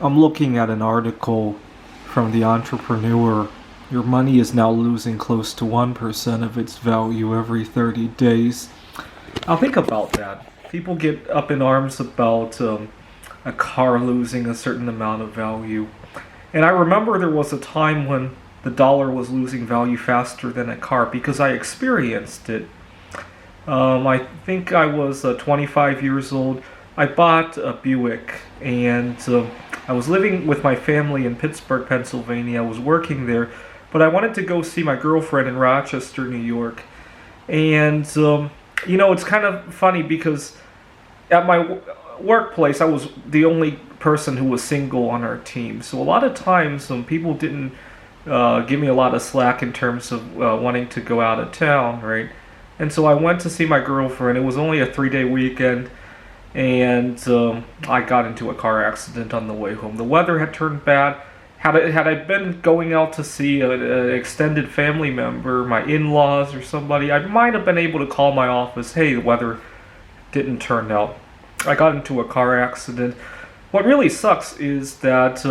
I'm looking at an article from the Entrepreneur. Your money is now losing close to 1% of its value every 30 days. I'll think about that. People get up in arms about a car losing a certain amount of value. And I remember there was a time when the dollar was losing value faster than a car because I experienced it. I think I was 25 years old. I bought a Buick, and I was living with my family in Pittsburgh, Pennsylvania. I was working there, but I wanted to go see my girlfriend in Rochester, New York. And, it's kind of funny because at my workplace, I was the only person who was single on our team. So a lot of times, people didn't give me a lot of slack in terms of wanting to go out of town, right? And so I went to see my girlfriend. It was only a 3-day weekend, and I got into a car accident on the way home. The weather had turned bad. Had I been going out to see an extended family member, my in-laws or somebody, I might have been able to call my office, hey, the weather didn't turn out. I got into a car accident. What really sucks is that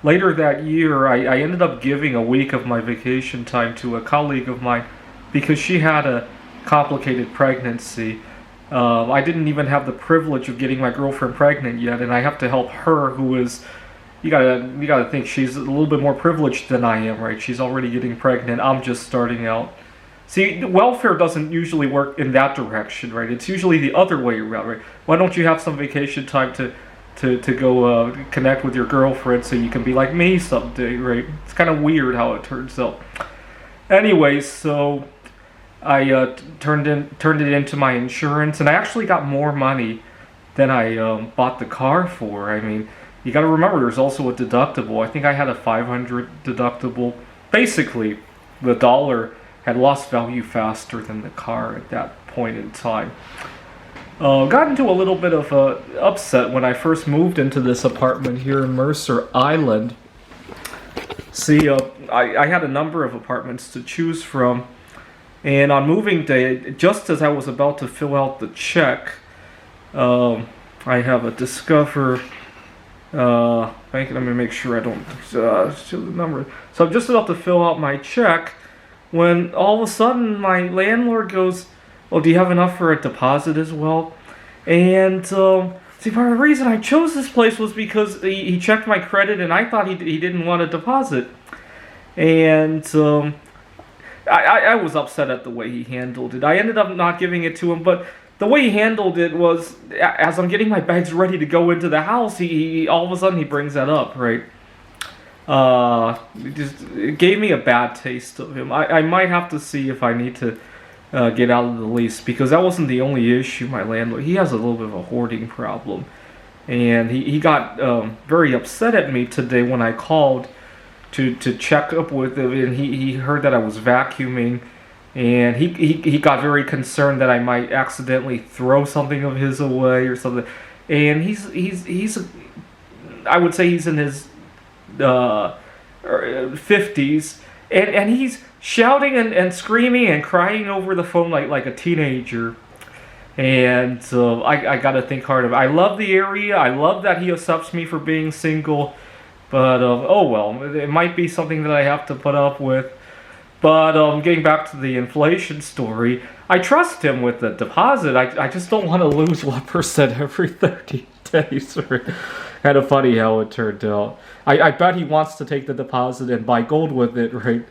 later that year, I ended up giving a week of my vacation time to a colleague of mine because she had a complicated pregnancy. I didn't even have the privilege of getting my girlfriend pregnant yet, and I have to help her, who is, you gotta think she's a little bit more privileged than I am, right? She's already getting pregnant. I'm just starting out. See, welfare doesn't usually work in that direction, right? It's usually the other way around, right? Why don't you have some vacation time to go connect with your girlfriend so you can be like me someday, right? It's kind of weird how it turns out. Anyways, so I turned it into my insurance, and I actually got more money than I bought the car for. I mean, you got to remember there's also a deductible. I think I had a $500 deductible. Basically, the dollar had lost value faster than the car at that point in time. Got into a little bit of a upset when I first moved into this apartment here in Mercer Island. See, I had a number of apartments to choose from, and on moving day, just as I was about to fill out the check, I have a Discover bank. Let me make sure I don't show the number. So I'm just about to fill out my check when all of a sudden my landlord goes, "Oh, do you have enough for a deposit as well?" And see, part of the reason I chose this place was because he checked my credit, and I thought he didn't want a deposit. And I was upset at the way he handled it. I ended up not giving it to him, but the way he handled it was, as I'm getting my bags ready to go into the house, he all of a sudden he brings that up, right? It gave me a bad taste of him. I might have to see if I need to get out of the lease, because that wasn't the only issue. My landlord, he has a little bit of a hoarding problem, and he got very upset at me today when I called to check up with him, and he heard that I was vacuuming, and he got very concerned that I might accidentally throw something of his away or something. And he's I would say he's in his 50s, and he's shouting and screaming and crying over the phone like a teenager. And so I gotta think hard of it. I love the area. I love that he accepts me for being single. But, oh well, it might be something that I have to put up with. But getting back to the inflation story, I trust him with the deposit. I just don't want to lose 1% every 30 days. Kind of funny how it turned out. I bet he wants to take the deposit and buy gold with it, right?